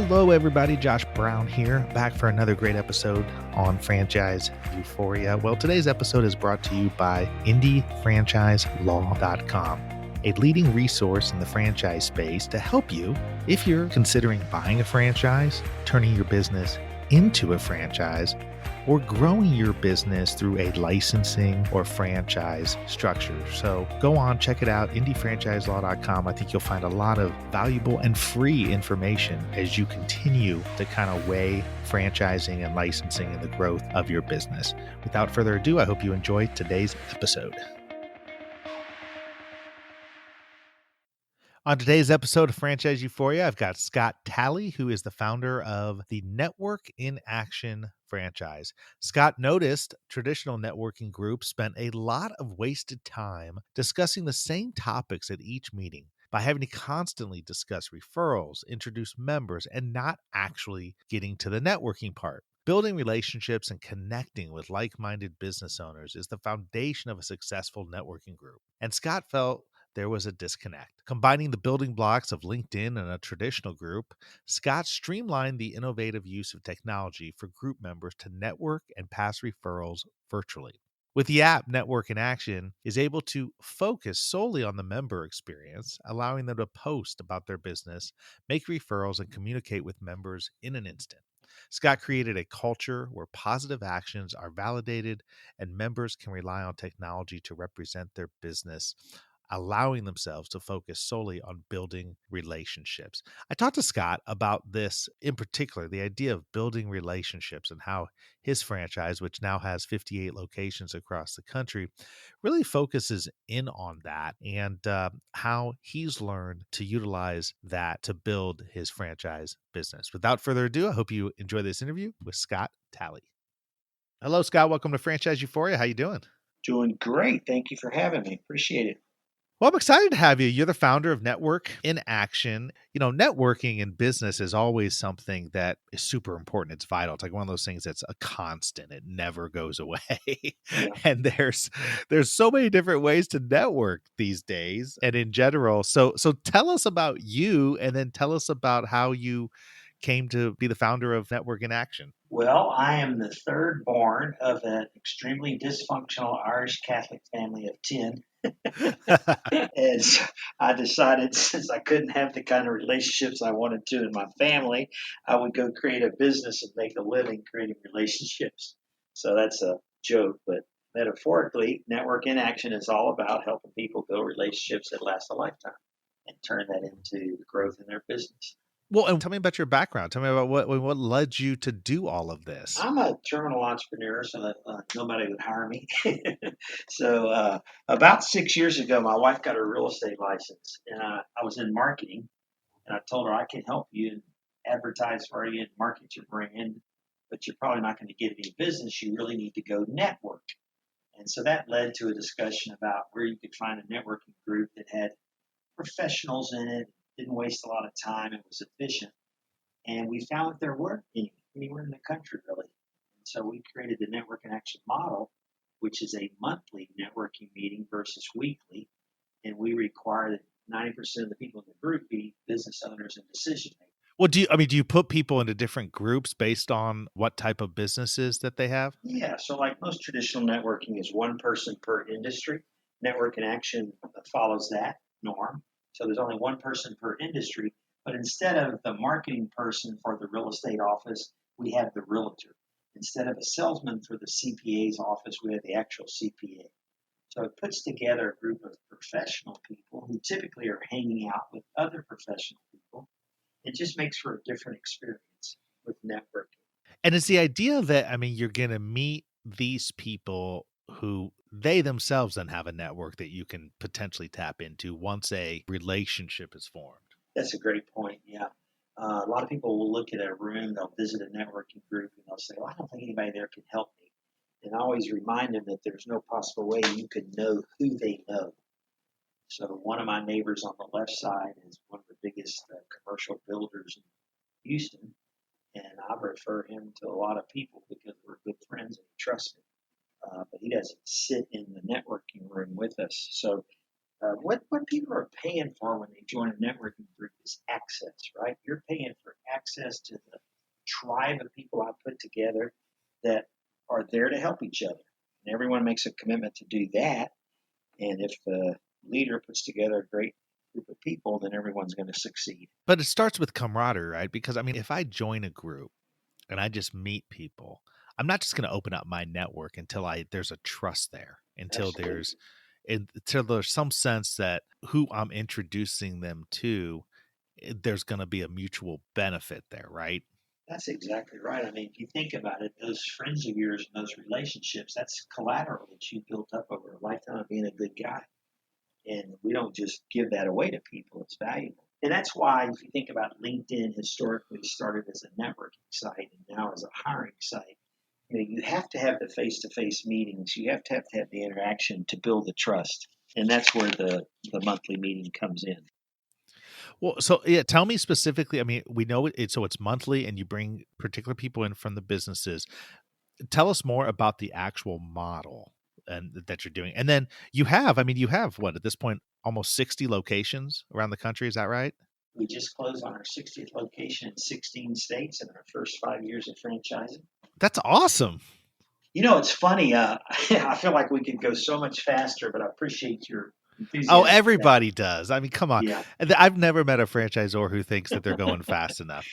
Hello, everybody. Josh Brown here, back for another great episode on Franchise Euphoria. Well, today's episode is brought to you by IndieFranchiseLaw.com, a leading resource in the franchise space to help you if you're considering buying a franchise, turning your business into a franchise, or growing your business through a licensing or franchise structure. So go on, check it out, IndieFranchiseLaw.com. I think you'll find a lot of valuable and free information as you continue to kind of weigh franchising and licensing and the growth of your business. Without further ado, I hope you enjoy today's episode. On today's episode of Franchise Euphoria, I've got Scott Talley, who is the founder of the Network in Action franchise. Scott noticed traditional networking groups spent a lot of wasted time discussing the same topics at each meeting by having to constantly discuss referrals, introduce members, and not actually getting to the networking part. Building relationships and connecting with like-minded business owners is the foundation of a successful networking group. And Scott felt there was a disconnect. Combining the building blocks of LinkedIn and a traditional group, Scott streamlined the innovative use of technology for group members to network and pass referrals virtually. With the app, Network in Action is able to focus solely on the member experience, allowing them to post about their business, make referrals, and communicate with members in an instant. Scott created a culture where positive actions are validated and members can rely on technology to represent their business, allowing themselves to focus solely on building relationships. I talked to Scott about this in particular, the idea of building relationships and how his franchise, which now has 58 locations across the country, really focuses in on that and how he's learned to utilize that to build his franchise business. Without further ado, I hope you enjoy this interview with Scott Talley. Hello, Scott. Welcome to Franchise Euphoria. How you doing? Doing great. Thank you for having me. Appreciate it. Well, I'm excited to have you. You're the founder of Network in Action. You know, networking in business is always something that is super important. It's vital. It's like one of those things that's a constant. It never goes away. Yeah. And there's so many different ways to network these days and in general. So tell us about you and then tell us about how you came to be the founder of Network in Action. Well, I am the third born of an extremely dysfunctional Irish Catholic family of 10. As I decided, since I couldn't have the kind of relationships I wanted to in my family, I would go create a business and make a living creating relationships. So that's a joke, but metaphorically, Network in Action is all about helping people build relationships that last a lifetime and turn that into growth in their business. Well, and tell me about your background. Tell me about what led you to do all of this. I'm a terminal entrepreneur, so that nobody would hire me. So about 6 years ago, my wife got her real estate license, and I was in marketing, and I told her I can help you and advertise for you and market your brand, but you're probably not going to get any business. You really need to go network. And so that led to a discussion about where you could find a networking group that had professionals in it, didn't waste a lot of time, and was efficient. And we found that there weren't anywhere in the country, really. And so we created the Network in Action model, which is a monthly networking meeting versus weekly. And we require that 90% of the people in the group be business owners and decision makers. Well, do you put people into different groups based on what type of businesses that they have? Yeah, so like most traditional networking is one person per industry. Network in Action follows that norm. So there's only one person per industry. But instead of the marketing person for the real estate office, we have the realtor. Instead of a salesman for the CPA's office, we have the actual CPA. So it puts together a group of professional people who typically are hanging out with other professional people. It just makes for a different experience with networking. And it's the idea that, I mean, you're going to meet these people who they themselves then have a network that you can potentially tap into once a relationship is formed. That's a great point. Yeah. A lot of people will look at a room, they'll visit a networking group, and they'll say, well, I don't think anybody there can help me. And I always remind them that there's no possible way you can know who they know. So one of my neighbors on the left side is one of the biggest commercial builders in Houston. And I refer him to a lot of people because we're good friends and he trusts me. But he doesn't sit in the networking room with us. So what people are paying for when they join a networking group is access, right? You're paying for access to the tribe of people I put together that are there to help each other. And everyone makes a commitment to do that. And if the leader puts together a great group of people, then everyone's going to succeed. But it starts with camaraderie, right? Because I mean, if I join a group and I just meet people, I'm not just going to open up my network until there's a trust there, Absolutely. until there's some sense that who I'm introducing them to, there's going to be a mutual benefit there, right? That's exactly right. I mean, if you think about it, those friends of yours and those relationships, that's collateral that you built up over a lifetime of being a good guy. And we don't just give that away to people. It's valuable. And that's why, if you think about LinkedIn, historically started as a networking site and now as a hiring site. You have to have the face-to-face meetings. You have the interaction to build the trust. And that's where the monthly meeting comes in. Well, so yeah, tell me specifically. I mean, we know so it's monthly, and you bring particular people in from the businesses. Tell us more about the actual model and that you're doing. And then you have what at this point almost 60 locations around the country. Is that right? We just closed on our 60th location in 16 states in our first 5 years of franchising. That's awesome. It's funny. I feel like we could go so much faster, but I appreciate your Oh, enthusiasm for that. everybody does. I mean, come on. Yeah. I've never met a franchisor who thinks that they're going fast enough.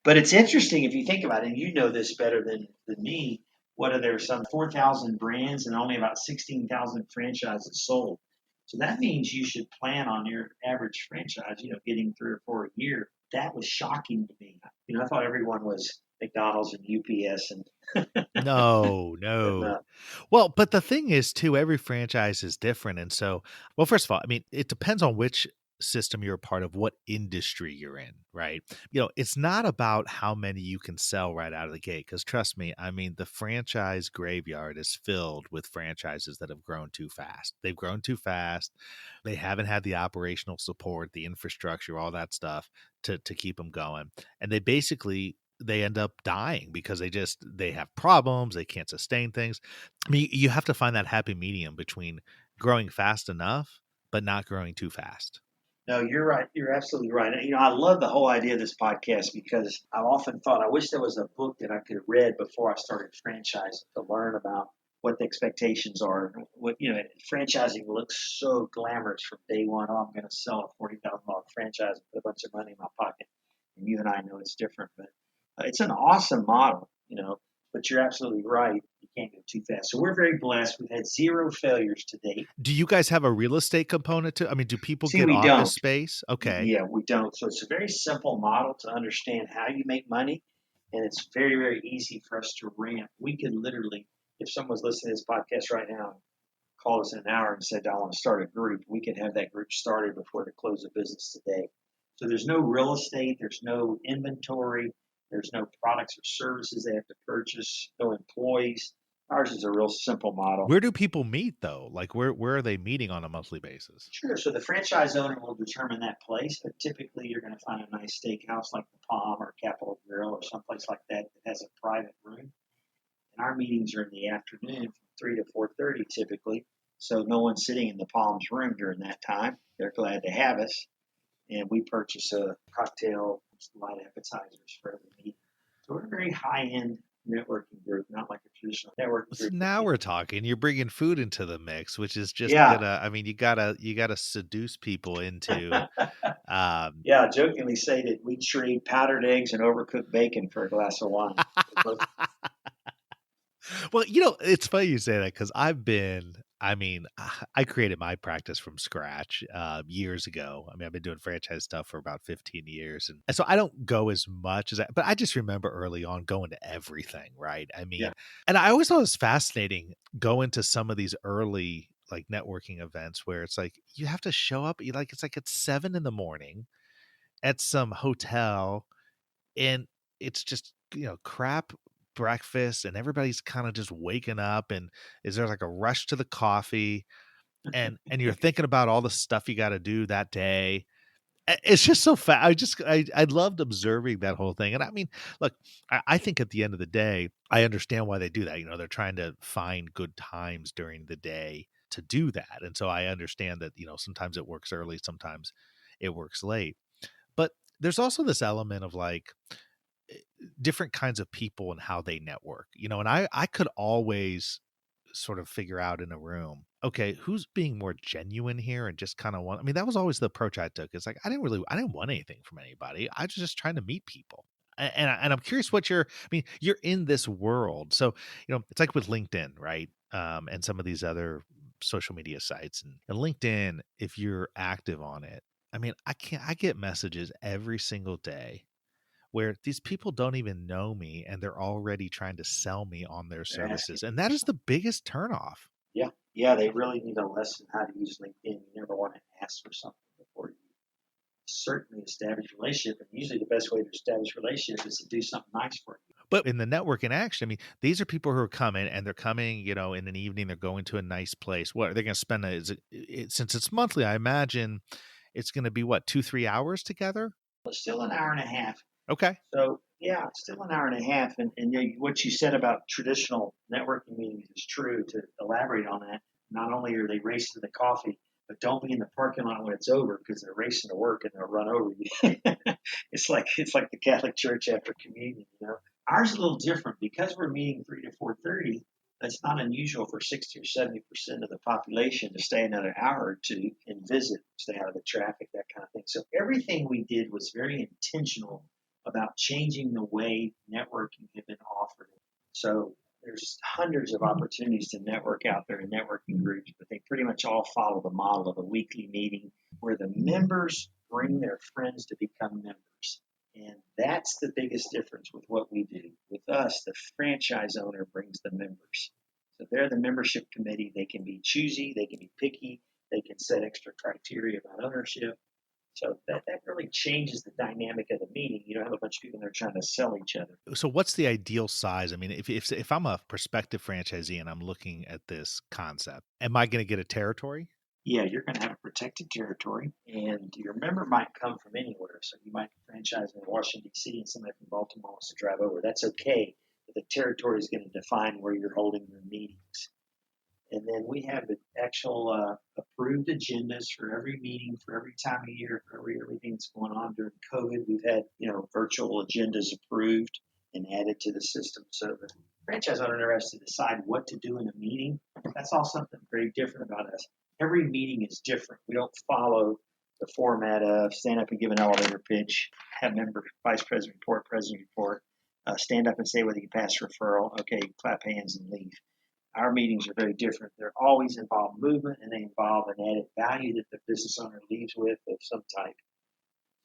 But it's interesting if you think about it, and you know this better than me. What are there? Some 4,000 brands and only about 16,000 franchises sold. So that means you should plan on your average franchise, getting 3 or 4 a year. That was shocking to me. I thought everyone was McDonald's and UPS and No, and no. Well, but the thing is too, every franchise is different. And so, well, first of all, I mean, it depends on which system you're a part of, what industry you're in, right? It's not about how many you can sell right out of the gate. Cause trust me, I mean, the franchise graveyard is filled with franchises that have grown too fast. They've grown too fast. They haven't had the operational support, the infrastructure, all that stuff to keep them going. And they end up dying because they have problems, they can't sustain things. I mean, you have to find that happy medium between growing fast enough but not growing too fast. No, you're right. You're absolutely right. I love the whole idea of this podcast because I've often thought I wish there was a book that I could have read before I started franchising to learn about what the expectations are. Franchising looks so glamorous from day one. Oh, I'm going to sell a $40,000 franchise and put a bunch of money in my pocket. And you and I know it's different, but it's an awesome model. But you're absolutely right. You can't go too fast. So we're very blessed. We've had 0 failures to date. Do you guys have a real estate component to? I mean, do people See, get we office don't. space? Okay. Yeah, we don't. So it's a very simple model to understand how you make money, and it's very, very easy for us to ramp. We could literally, if someone's listening to this podcast right now, called us in an hour and said, I want to start a group, we could have that group started before the close of business today. So there's no real estate, there's no inventory, there's no products or services they have to purchase, no employees. Ours is a real simple model. Where do people meet though? Like where are they meeting on a monthly basis? Sure. So the franchise owner will determine that place, but typically you're going to find a nice steakhouse like the Palm or Capital Grill or someplace like that that has a private room. And our meetings are in the afternoon from 3 to 4:30 typically. So no one's sitting in the Palm's room during that time. They're glad to have us, and we purchase a cocktail, light appetizers for every meeting. So we're a very high end networking group, not like a traditional networking So group. now we're talking. You're bringing food into the mix, which is just Yeah. gonna. I mean, you gotta seduce people into. Um, Yeah, I jokingly say that we trade powdered eggs and overcooked bacon for a glass of wine. well, it's funny you say that because I mean, I created my practice from scratch years ago. I mean, I've been doing franchise stuff for about 15 years. And so I don't go as much but I just remember early on going to everything, right? I Yeah. mean, and I always thought it was fascinating going to some of these early like networking events where it's like you have to show up, it's like at 7 in the morning at some hotel and it's just crap breakfast and everybody's kind of just waking up and is there like a rush to the coffee and you're thinking about all the stuff you got to do that day. It's just so fast. I loved observing that whole thing. And I mean, look, I think at the end of the day I understand why they do that. They're trying to find good times during the day to do that, and so I understand that sometimes it works early, sometimes it works late. But There's also this element of like different kinds of people and how they network, and I could always sort of figure out in a room, okay, who's being more genuine here and just kind of want, I mean, that was always the approach I took. It's like, I didn't want anything from anybody. I was just trying to meet people. And I'm curious I mean, you're in this world. So, it's like with LinkedIn, right? And some of these other social media sites and LinkedIn, if you're active on it, I mean, I get messages every single day where these people don't even know me and they're already trying to sell me on their They're asking. services. And that is the biggest turnoff. Yeah, yeah, they really need a lesson how to use LinkedIn. You never want to ask for something before you certainly establish a relationship. And usually, the best way to establish a relationship is to do something nice for you. But in the network in action, I mean, these are people who are coming and they're coming, in an evening, they're going to a nice place. What are they going to spend? Since it's monthly, I imagine it's going to be what, 2, 3 hours together? But still an hour and a half. Okay. So yeah, it's still an hour and a half. And what you said about traditional networking meetings is true. To elaborate on that, not only are they racing to the coffee, but don't be in the parking lot when it's over because they're racing to work and they'll run over you. It's like the Catholic Church after communion. Ours is a little different because we're meeting 3 to 4:30. It's not unusual for 60 or 70% of the population to stay another hour or two and visit, stay out of the traffic, that kind of thing. So everything we did was very intentional about changing the way networking had been offered. So there's hundreds of opportunities to network out there in networking groups, but they pretty much all follow the model of a weekly meeting where the members bring their friends to become members. And that's the biggest difference with what we do. With us, the franchise owner brings the members. So they're the membership committee. They can be choosy, they can be picky, they can set extra criteria about ownership. So that really changes the dynamic of the meeting. You don't have a bunch of people there trying to sell each other. So what's the ideal size? I mean, if I'm a prospective franchisee and I'm looking at this concept, am I going to get a territory? Yeah, you're going to have a protected territory, and your member might come from anywhere. So you might franchise in Washington, D.C., and somebody from Baltimore wants to drive over. That's okay, but the territory is going to define where you're holding your meetings. And then we have the actual approved agendas for every meeting, for every time of year, for everything that's going on during COVID. We've had, virtual agendas approved and added to the system. So the franchise owner never has to decide what to do in a meeting. That's all something very different about us. Every meeting is different. We don't follow the format of stand up and give an elevator pitch, have member, vice president report, president report, stand up and say whether you pass referral, okay, clap hands and leave. Our meetings are very different. They're always involve movement and they involve an added value that the business owner leaves with of some type.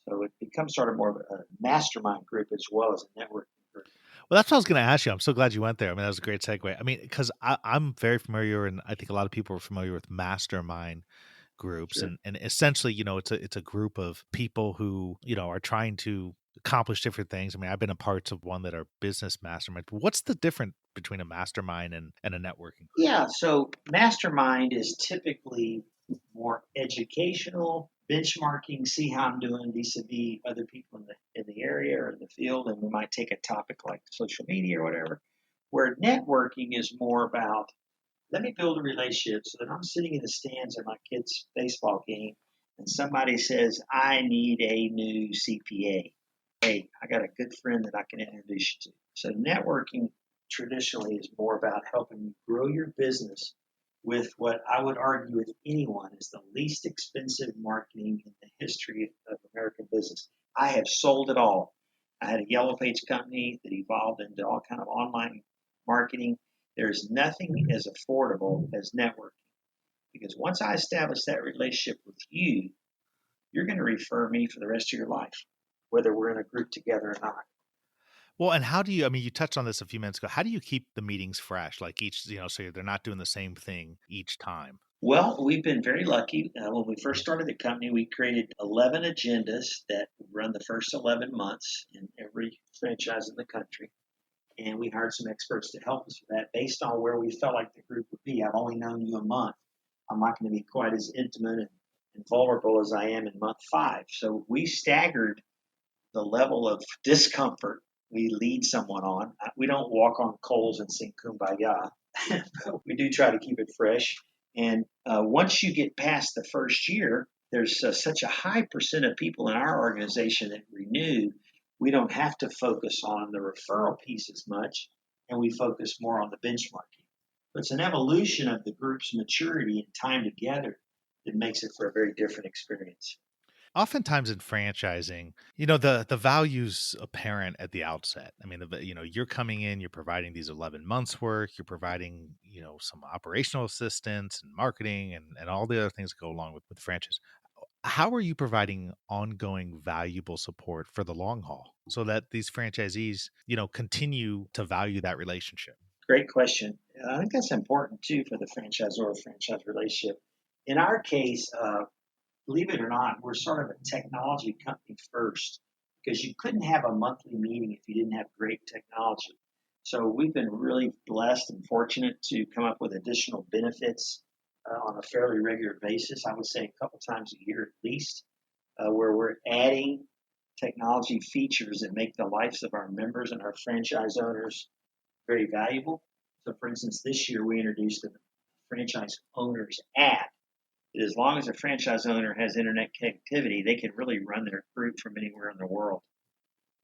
So it becomes sort of more of a mastermind group as well as a networking group. Well, that's what I was going to ask you. I'm so glad you went there. I mean, that was a great segue. I mean, because I'm very familiar, and I think a lot of people are familiar with mastermind groups, Sure. and essentially, it's a group of people who are trying to accomplish different things. I mean, I've been a parts of one that are business mastermind. But what's the difference between a mastermind and a networking group? Yeah, so mastermind is typically more educational, benchmarking, see how I'm doing vis-a-vis other people in the area or in the field, and we might take a topic like social media or whatever. Where networking is more about let me build a relationship so that I'm sitting in the stands at my kid's baseball game and somebody says, I need a new CPA. Hey, I got a good friend that I can introduce you to. So networking traditionally is more about helping you grow your business with what I would argue with anyone is the least expensive marketing in the history of American business. I have sold it all. I had a yellow page company that evolved into all kind of online marketing. There's nothing as affordable as networking because once I establish that relationship with you, you're going to refer me for the rest of your life, whether we're in a group together or not. Well, and how do you? I mean, you touched on this a few minutes ago. How do you keep the meetings fresh? Like each, so they're not doing the same thing each time. Well, we've been very lucky. When we first started the company, we created 11 agendas that run the first 11 months in every franchise in the country. And we hired some experts to help us with that based on where we felt like the group would be. I've only known you a month. I'm not going to be quite as intimate and vulnerable as I am in month 5. So we staggered the level of discomfort we lead someone on. We don't walk on coals and sing Kumbaya. We do try to keep it fresh. And once you get past the first year, there's such a high percent of people in our organization that renew, we don't have to focus on the referral piece as much, and we focus more on the benchmarking. But it's an evolution of the group's maturity and time together that makes it for a very different experience. Oftentimes in franchising, the value's apparent at the outset. I mean, you're coming in, you're providing these 11 months work, you're providing, some operational assistance and marketing and all the other things that go along with the franchise. How are you providing ongoing valuable support for the long haul so that these franchisees, continue to value that relationship? Great question. I think that's important too for the franchisor franchise relationship. In our case, believe it or not, we're sort of a technology company first because you couldn't have a monthly meeting if you didn't have great technology. So we've been really blessed and fortunate to come up with additional benefits on a fairly regular basis. I would say a couple times a year at least, where we're adding technology features that make the lives of our members and our franchise owners very valuable. So, for instance, this year we introduced a franchise owners app. As long as a franchise owner has internet connectivity, they can really run their group from anywhere in the world.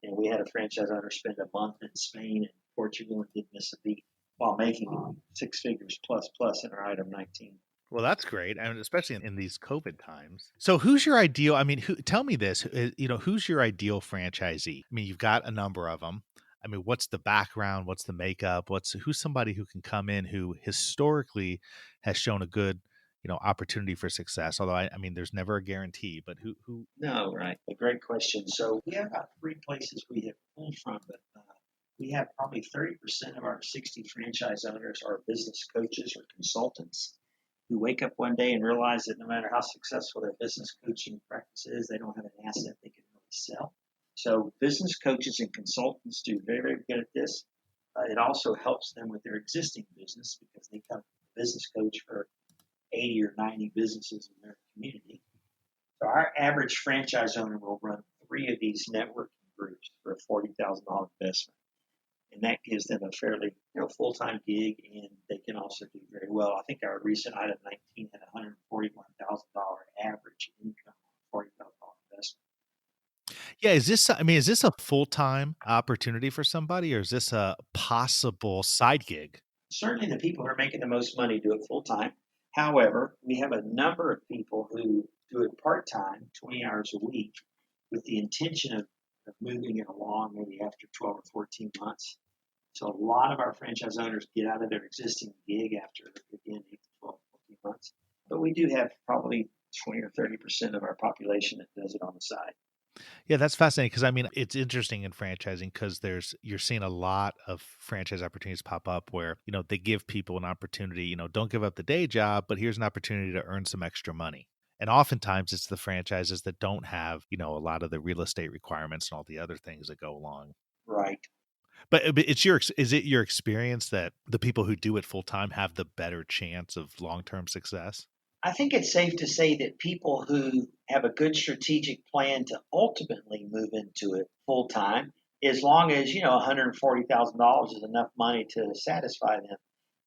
And we had a franchise owner spend a month in Spain and Portugal and didn't miss a beat while making six figures plus in our item 19. Well, that's great, and especially in these COVID times. So, who's your ideal? I mean, tell me this. Who's your ideal franchisee? I mean, you've got a number of them. I mean, what's the background? What's the makeup? Who's somebody who can come in who historically has shown a good, opportunity for success? Although I mean, there's never a guarantee. But who? No, right. A great question. So we have about three places we have pulled from, but we have probably 30% of our 60 franchise owners are business coaches or consultants who wake up one day and realize that no matter how successful their business coaching practice is, they don't have an asset they can really sell. So business coaches and consultants do very, very good at this. It also helps them with their existing business because they come business coach for 80 or 90 businesses in their community. So our average franchise owner will run three of these networking groups for a $40,000 investment. And that gives them a fairly full-time gig, and they can also do very well. I think our recent item 19 had $141,000 average income on a $40,000 investment. Yeah, is this a full time opportunity for somebody, or is this a possible side gig? Certainly the people who are making the most money do it full-time. However, we have a number of people who do it part-time, 20 hours a week, with the intention of moving it along maybe after 12 or 14 months. So a lot of our franchise owners get out of their existing gig after, again, 8 to 12, 14 months. But we do have probably 20 or 30% of our population that does it on the side. Yeah, that's fascinating because I mean, it's interesting in franchising because you're seeing a lot of franchise opportunities pop up where, they give people an opportunity, don't give up the day job, but here's an opportunity to earn some extra money. And oftentimes it's the franchises that don't have, a lot of the real estate requirements and all the other things that go along. Right. But is it your experience that the people who do it full time have the better chance of long-term success? I think it's safe to say that people who have a good strategic plan to ultimately move into it full time, as long as, $140,000 is enough money to satisfy them.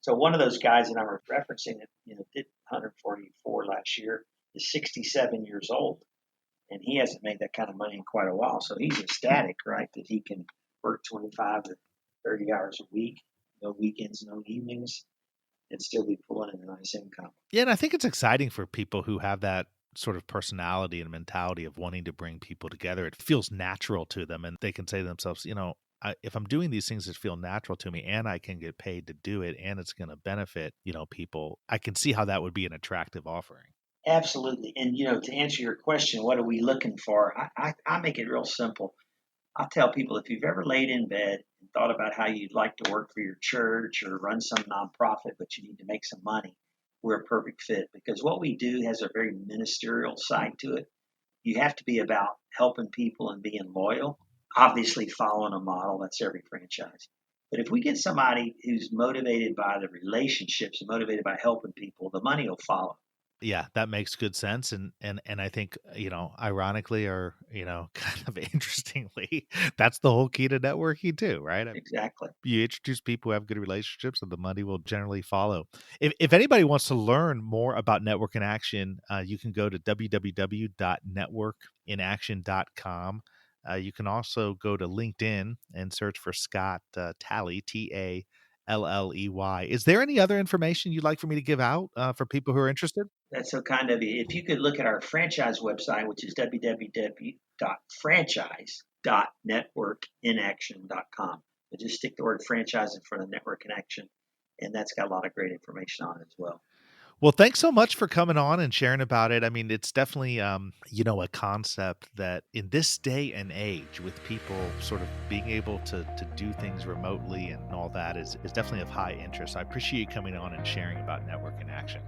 So one of those guys that I'm referencing that, did 144 last year is 67 years old, and he hasn't made that kind of money in quite a while. So he's ecstatic, right, that he can work 25 to 30 hours a week, no weekends, no evenings, and still be pulling in a nice income. Yeah, and I think it's exciting for people who have that sort of personality and mentality of wanting to bring people together. It feels natural to them, and they can say to themselves, if I'm doing these things that feel natural to me and I can get paid to do it and it's going to benefit, people, I can see how that would be an attractive offering. Absolutely. And, to answer your question, what are we looking for? I make it real simple. I tell people if you've ever laid in bed and thought about how you'd like to work for your church or run some nonprofit, but you need to make some money, we're a perfect fit because what we do has a very ministerial side to it. You have to be about helping people and being loyal, obviously following a model. That's every franchise. But if we get somebody who's motivated by the relationships and motivated by helping people, the money will follow. Yeah, that makes good sense, and I think, ironically or, kind of interestingly, that's the whole key to networking too, right? Exactly. You introduce people who have good relationships and the money will generally follow. If anybody wants to learn more about Network in Action, you can go to www.networkinaction.com. You can also go to LinkedIn and search for Scott Talley, Talley. Is there any other information you'd like for me to give out for people who are interested? That's so kind of you. If you could look at our franchise website, which is www.franchise.networkinaction.com, but just stick the word franchise in front of network in action, and that's got a lot of great information on it as well. Well, thanks so much for coming on and sharing about it. I mean, it's definitely, a concept that in this day and age, with people sort of being able to do things remotely and all that is definitely of high interest. I appreciate you coming on and sharing about Network in Action.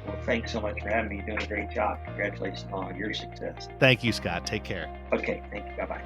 Well, thanks so much for having me. You're doing a great job. Congratulations on your success. Thank you, Scott. Take care. Okay, thank you. Bye bye.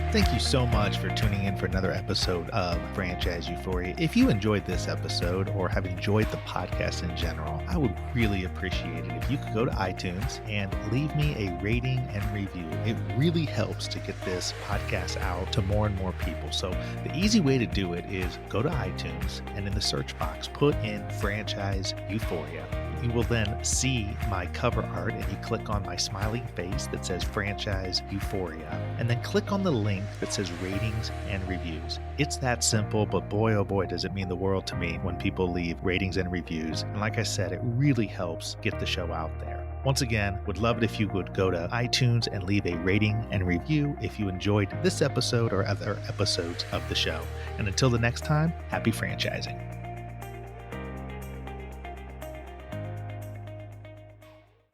Thank you so much for tuning in for another episode of Franchise Euphoria. If you enjoyed this episode or have enjoyed the podcast in general, I would really appreciate it if you could go to iTunes and leave me a rating and review. It really helps to get this podcast out to more and more people. So the easy way to do it is go to iTunes and in the search box, put in Franchise Euphoria. You will then see my cover art and you click on my smiling face that says Franchise Euphoria and then click on the link that says ratings and reviews. It's that simple, but boy, oh boy, does it mean the world to me when people leave ratings and reviews. And like I said, it really helps get the show out there. Once again, would love it if you would go to iTunes and leave a rating and review if you enjoyed this episode or other episodes of the show. And until the next time, happy franchising.